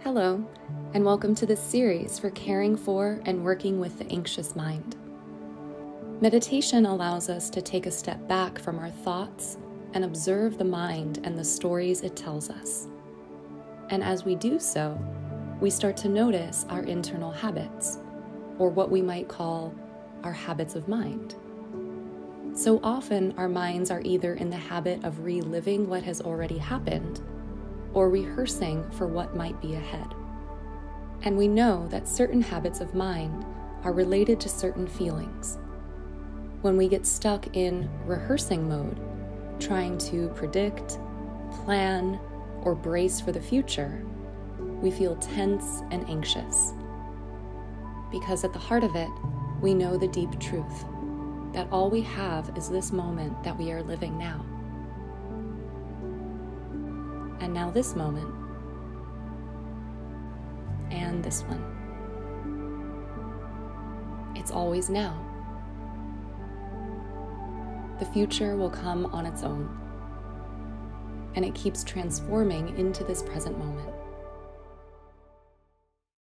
Hello, and welcome to this series for caring for and working with the anxious mind. Meditation allows us to take a step back from our thoughts and observe the mind and the stories it tells us. And as we do so, we start to notice our internal habits, or what we might call our habits of mind. So often our minds are either in the habit of reliving what has already happened or rehearsing for what might be ahead. And we know that certain habits of mind are related to certain feelings. When we get stuck in rehearsing mode, trying to predict, plan, or brace for the future, we feel tense and anxious. Because at the heart of it, we know the deep truth, that all we have is this moment that we are living now. And now this moment, and this one. It's always now. The future will come on its own, and it keeps transforming into this present moment.